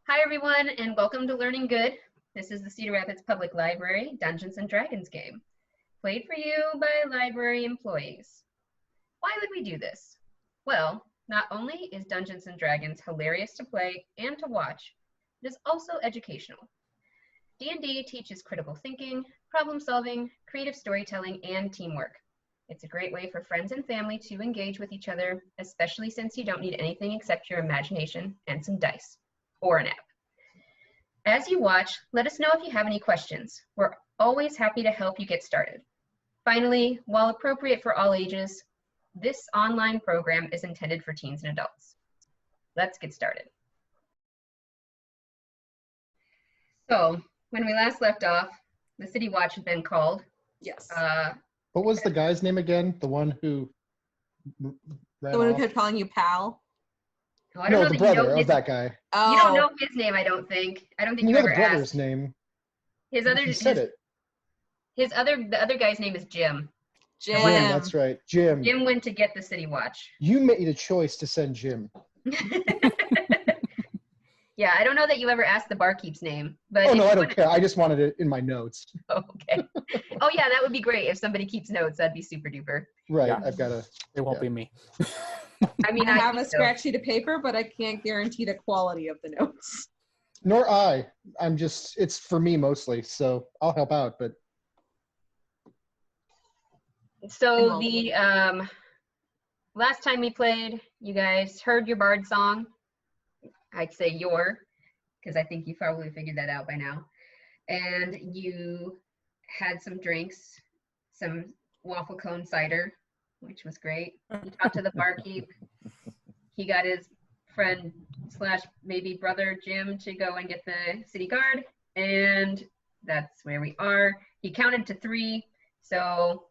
Hi everyone, and welcome to Learning Good. This is the Cedar Rapids Public Library Dungeons & Dragons game, played for you by library employees. Why would we do this? Well, not only is Dungeons & Dragons hilarious to play and to watch, it is also educational. D&D teaches critical thinking, problem solving, creative storytelling, and teamwork. It's a great way for friends and family to engage with each other, especially since you don't need anything except your imagination and some dice, or an app. As you watch, let us know if you have any questions. We're always happy to help you get started. Finally, while appropriate for all ages, this online program is intended for teens and adults. Let's get started. So, when we last left off, the City Watch had been called. Yes. What was the guy's name again? The one who ran The one who off? kept calling you pal? Oh, I don't know the that you know brother his, of that guy. Oh. You don't know his name, I don't think. I don't think You you know ever the brother's asked. name. His You other, said it. the other guy's name is Jim. Jim. Jim, that's right. Jim. Jim went to get the City Watch. You made a choice to send Jim. Yeah, I don't know that you ever asked the barkeep's name, but Oh, if no, you I don't wanna- care. I just wanted it in my notes. Oh, okay. Oh yeah, that would be great if somebody keeps notes. That'd be super duper. Right, Yeah. I've got to. It won't Yeah. be me. I mean, I have think a so. scratch sheet of paper, but I can't guarantee the quality of the notes. Nor I. I'm just, it's for me mostly, so I'll help out, but So the last time we played, you guys heard your bard song. I'd say your, because I think you probably figured that out by now. And you had some drinks, some waffle cone cider, which was great. You talked to the barkeep. He got his friend / maybe brother Jim to go and get the city guard, and that's where we are. He counted to 3, so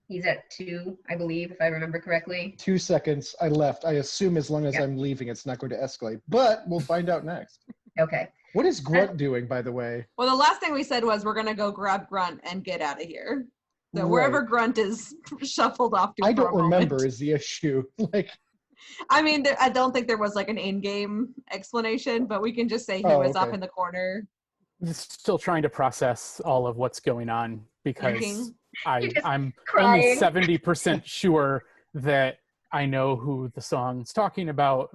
he's at 2, I believe, if I remember correctly. 2 seconds, I left. I assume as long as Yeah. I'm leaving, it's not going to escalate, but we'll find out next. Okay. What is Grunt doing, by the way? Well, the last thing we said was we're going to go grab Grunt and get out of here. So Right. wherever Grunt is shuffled off to I for don't a remember moment. is the issue. Like, I mean, I don't think there was like an in-game explanation, but we can just say he Oh, was up okay. in the corner. Still trying to process all of what's going on because Thinking. You're just I'm crying. only 70% sure that I know who the song's talking about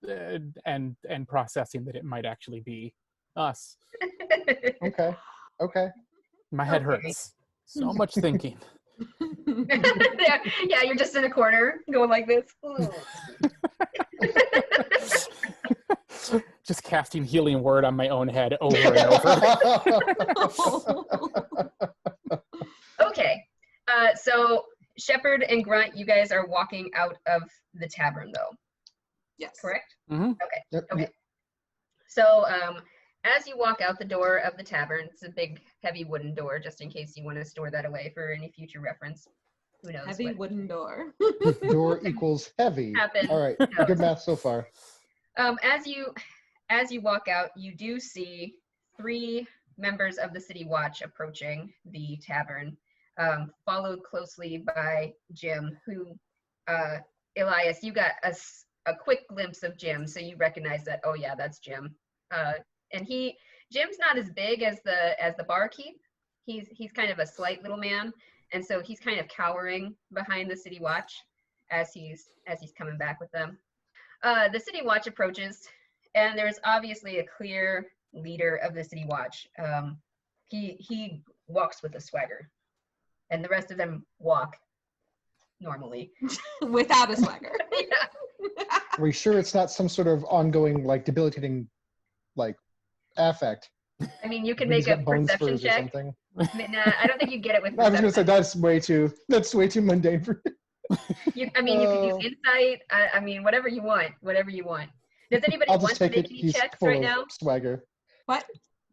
and processing that it might actually be us. okay. My head Okay. hurts. So much thinking. Yeah, you're just in a corner going like this. Just casting healing word on my own head over and over. Okay, so Shepherd and Grunt, you guys are walking out of the tavern, though, Yes. correct? Yep, Okay. So as you walk out the door of the tavern, it's a big, heavy wooden door, just in case you want to store that away for any future reference. Who knows? Heavy what wooden door. Door equals heavy. happened. All right, good math so far. As you walk out, you do see 3 members of the City Watch approaching the tavern, followed closely by Jim, who, Elias, you got a quick glimpse of Jim, so you recognize that, oh yeah, that's Jim. And Jim's not as big as the barkeep. He's kind of a slight little man, and so he's kind of cowering behind the City Watch as he's coming back with them. The City Watch approaches, and there's obviously a clear leader of the City Watch. He walks with a swagger, and the rest of them walk normally. Without a swagger. Yeah. Are we sure it's not some sort of ongoing, like, debilitating, like, affect? I mean, you can Maybe make he's a got bone perception spurs or check. something. Nah, I don't think you get it with I was perception. going to say that's way too mundane for. You can use insight. I mean, whatever you want. Does anybody I'll want just to take make it. any He's checks full right of now? swagger. What?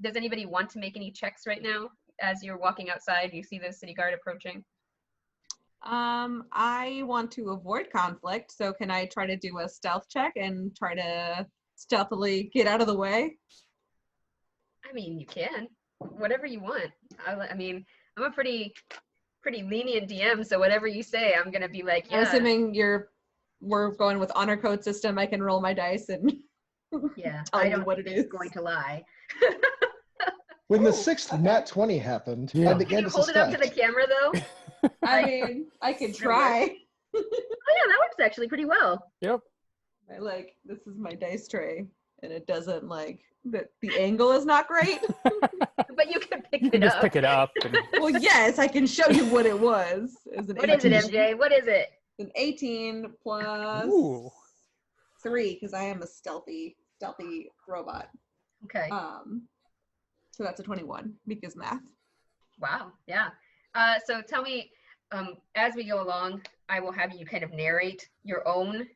Does anybody want to make any checks right now as you're walking outside? You see the city guard approaching. I want to avoid conflict, so can I try to do a stealth check and try to stealthily get out of the way? I mean, you can. Whatever you want. I mean, I'm a pretty lenient DM, so whatever you say, I'm gonna be like, I'm yeah. assuming we're going with honor code system. I can roll my dice and Yeah, Tell I you don't what think it he's is. going to lie. When the Ooh, sixth okay. nat 20 happened, Yeah. I Can began you to hold it up to the suspect. camera though? I Like, mean, I could it's gonna work. try. Oh yeah, that works actually pretty well. Yep. This is my dice tray, and it doesn't the angle is not great. But you can pick You can it just up. pick it up. And, Well, yes, I can show you what it was. It was an What is it, 18. MJ? What is it? An 18 plus ooh. 3 because I am a stealthy robot. Okay. So that's a 21 because math. Wow. Yeah. So tell me, as we go along, I will have you kind of narrate your own.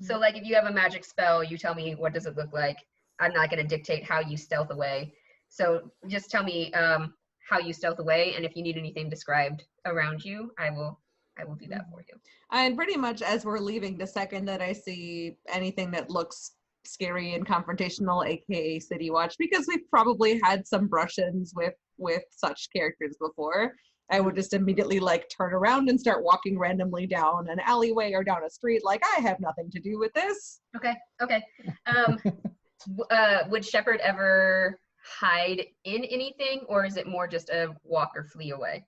So like if you have a magic spell, you tell me what does it look like. I'm not going to dictate how you stealth away. So just tell me how you stealth away, and if you need anything described around you, I will do that for you. And pretty much as we're leaving, the second that I see anything that looks scary and confrontational, aka City Watch, because we've probably had some brush-ins with such characters before, I would just immediately turn around and start walking randomly down an alleyway or down a street like I have nothing to do with this. Okay. Would Shepard ever hide in anything, or is it more just a walk or flee away?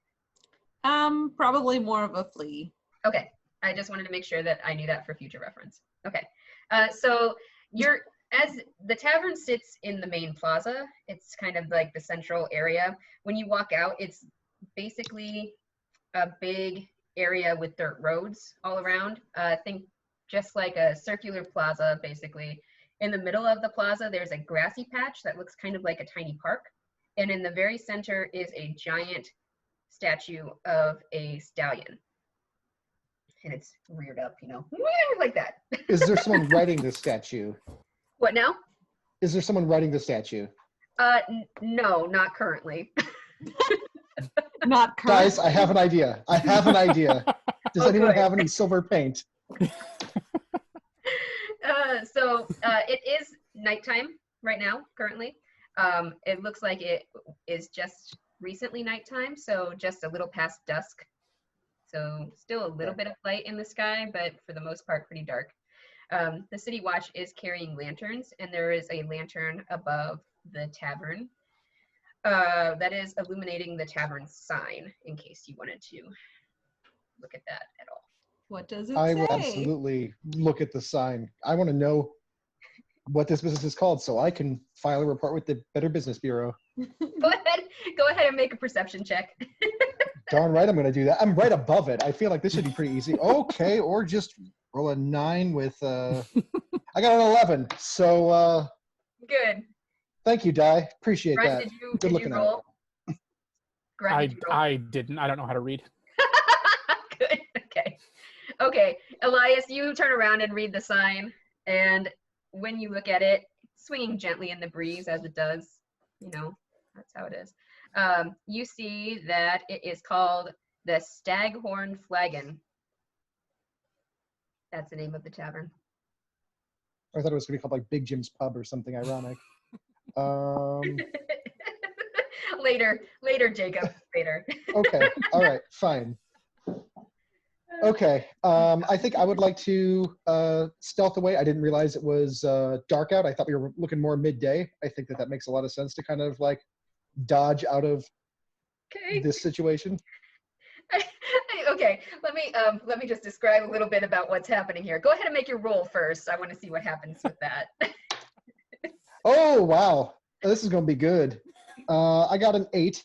Probably more of a flee. Okay, I just wanted to make sure that I knew that for future reference. Okay, so as the tavern sits in the main plaza, it's kind of like the central area. When you walk out, it's basically a big area with dirt roads all around. Think just like a circular plaza, basically. In the middle of the plaza, there's a grassy patch that looks kind of like a tiny park. And in the very center is a giant statue of a stallion. And it's reared up, like that. Is there someone writing this statue? What now? Is there someone writing the statue? No, not currently. Not Guys, I currently. have an idea. Does Oh, anyone good. have any silver paint? So it is nighttime right now, currently. It looks like it is just recently nighttime, so just a little past dusk. So still a little bit of light in the sky, but for the most part, pretty dark. The City Watch is carrying lanterns, and there is a lantern above the tavern that is illuminating the tavern sign, in case you wanted to look at that at all. What does it I say? will absolutely look at the sign. I want to know what this business is called so I can file a report with the Better Business Bureau. Go ahead and make a perception check. Darn right I'm going to do that. I'm right above it. I feel like this should be pretty easy. Okay, or just roll a 9 with... I got an 11, so Good. thank you, Di. Appreciate Grunt, that. did you Good looking out. roll? Grunt, did you roll? I didn't. I don't know how to read. Good. Okay. Elias, you turn around and read the sign, and when you look at it, swinging gently in the breeze as it does, that's how it is. You see that it is called the Staghorn Flagon. That's the name of the tavern. I thought it was going to be called like Big Jim's Pub or something ironic. Later, Jacob. Later. Okay. All right. Fine. Okay. I think I would like to stealth away. I didn't realize it was dark out. I thought we were looking more midday. I think that makes a lot of sense to kind of dodge out of this situation. Okay, let me just describe a little bit about what's happening here. Go ahead and make your roll first. I want to see what happens with that. Oh, wow. This is going to be good. I got an 8.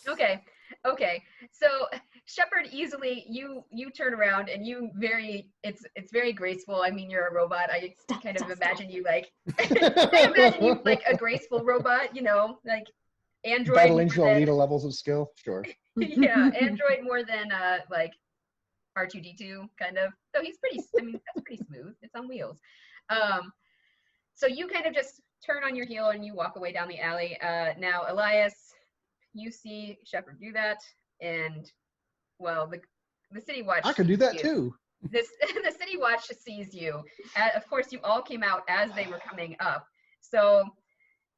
Okay. So Shepard, easily you turn around and it's very graceful. I mean, you're a robot. I kind of imagine you like a graceful robot, like android. Battle Angel Alita levels of skill. Sure. Yeah, android more than like R2D2 kind of. So he's that's pretty smooth. It's on wheels. So you kind of just turn on your heel and you walk away down the alley. Now, Elias, you see Shepard do that, and well, the City Watch. I could do that too. The City Watch sees you. Of course, you all came out as they were coming up. So,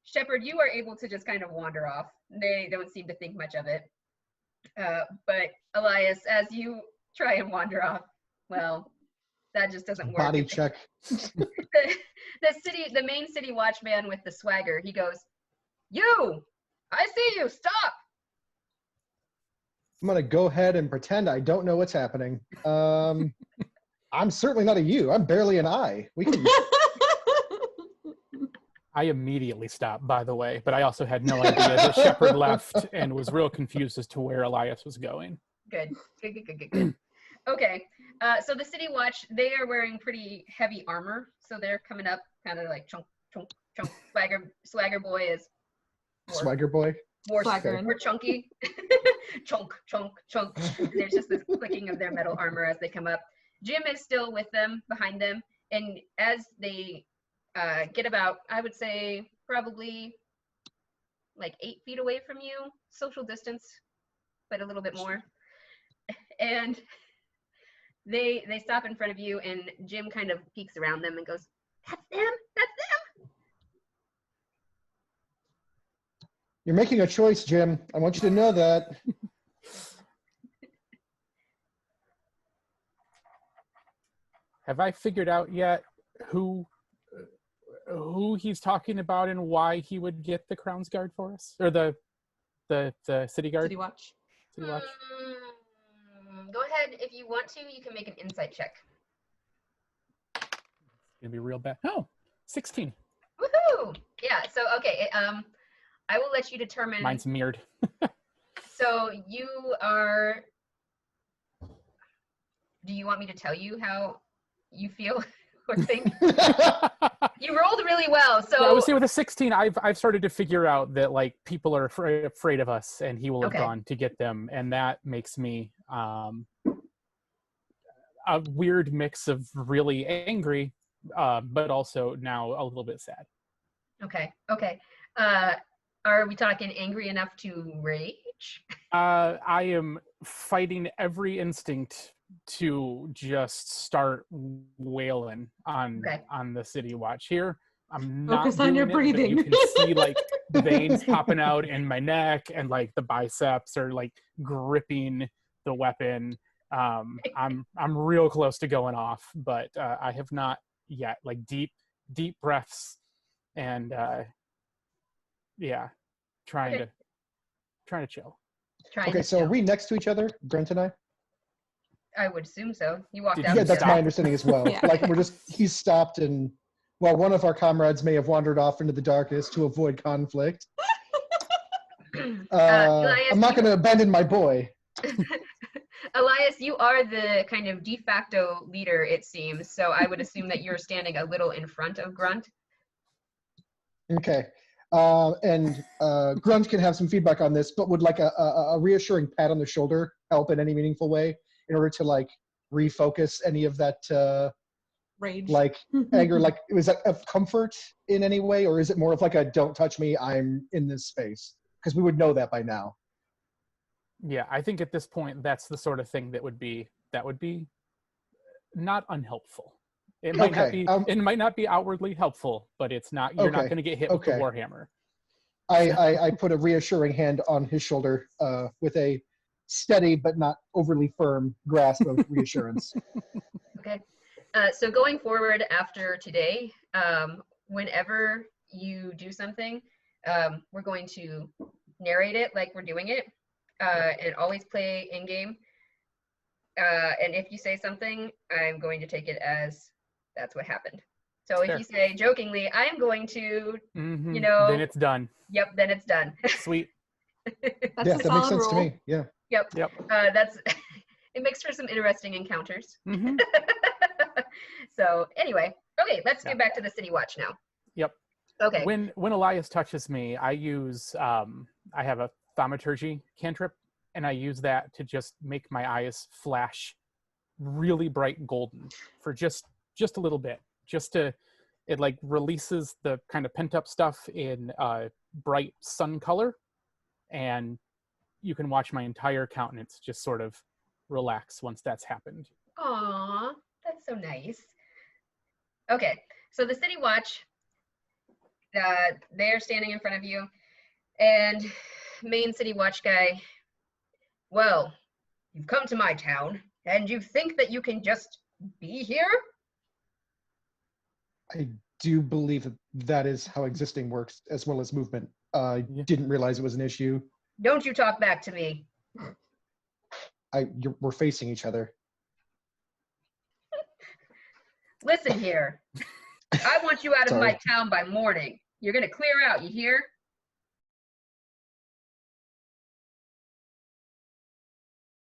Shepard, you are able to just kind of wander off. They don't seem to think much of it. But Elias, as you try and wander off, well, That just doesn't work. Body check. The main city watchman with the swagger, he goes, "You! I see you! Stop!" I'm gonna go ahead and pretend I don't know what's happening. I'm certainly not a you. I'm barely an I. We can. I immediately stopped, by the way, but I also had no idea that Shepard left and was real confused as to where Elias was going. Good. Okay, so the City Watch, they are wearing pretty heavy armor, so they're coming up kind of like chunk, chunk, chunk. Swagger boy is Swagger boy. more chunky. Chunk, chunk, chunk. There's just this clicking of their metal armor as they come up. Jim is still with them, behind them, and as they get about, I would say, probably like 8 feet away from you, social distance, but a little bit more. And they stop in front of you, and Jim kind of peeks around them and goes, "That's them! That's them!" You're making a choice, Jim. I want you to know that. Have I figured out yet who he's talking about and why he would get the Crown's Guard for us, or the City Guard? City Watch. City Watch. Go ahead, if you want to. You can make an insight check. It's gonna be real bad. Oh, 16. Woohoo! Yeah. So okay. I will let you determine. Mine's mirrored. So you are. Do you want me to tell you how you feel or think? You rolled really well, so I would say with a 16, I've started to figure out that like people are afraid of us, and he will have gone to get them, and that makes me a weird mix of really angry, but also now a little bit sad. Okay. Are we talking angry enough to rage? I am fighting every instinct to just start wailing on the City Watch here. I'm not focus on your breathing. You can see like veins popping out in my neck, and like the biceps are like gripping the weapon. I'm real close to going off, but I have not yet. Like deep breaths, and trying to chill. Okay, so are we next to each other, Grunt and I? I would assume so. You walked out. Yeah, that's my understanding as well. Yeah. Like he's stopped, and well, one of our comrades may have wandered off into the darkness to avoid conflict. Elias, I'm not going to abandon my boy. Elias, you are the kind of de facto leader, it seems. So I would assume that you're standing a little in front of Grunt. Okay. And Grunt can have some feedback on this, but would like a reassuring pat on the shoulder help in any meaningful way in order to like refocus any of that Rage, like anger? Like, was that of comfort in any way, or is it more of like a "don't touch me, I'm in this space"? Because we would know that by now. Yeah, I think at this point that's the sort of thing that would be not unhelpful. It might not be. It might not be outwardly helpful, but it's not. You're not going to get hit with the warhammer. I put a reassuring hand on his shoulder with a steady but not overly firm grasp of reassurance. Okay. So going forward after today, whenever you do something, we're going to narrate it like we're doing it, and always play in game. And if you say something, I'm going to take it as that's what happened. So if you say jokingly, I'm going to, then it's done. Yep, then it's done. Sweet. That's that makes sense to me. Yeah. Yep. It makes for some interesting encounters. Mm-hmm. So anyway, okay, let's get back to the City Watch now. Yep. Okay. When Elias touches me, I use I have a thaumaturgy cantrip, and I use that to just make my eyes flash really bright golden for just a little bit. It like releases the kind of pent up stuff in bright sun color, and you can watch my entire countenance just sort of relax once that's happened. Aw, that's so nice. Okay, so the City Watch, they're standing in front of you, and main City Watch guy, well, you've come to my town, and you think that you can just be here? I do believe that that is how existing works, as well as movement. I Yeah. didn't realize it was an issue. Don't you talk back to me. We're facing each other. Listen here. I want you out of Sorry. my town by morning. You're gonna clear out, you hear?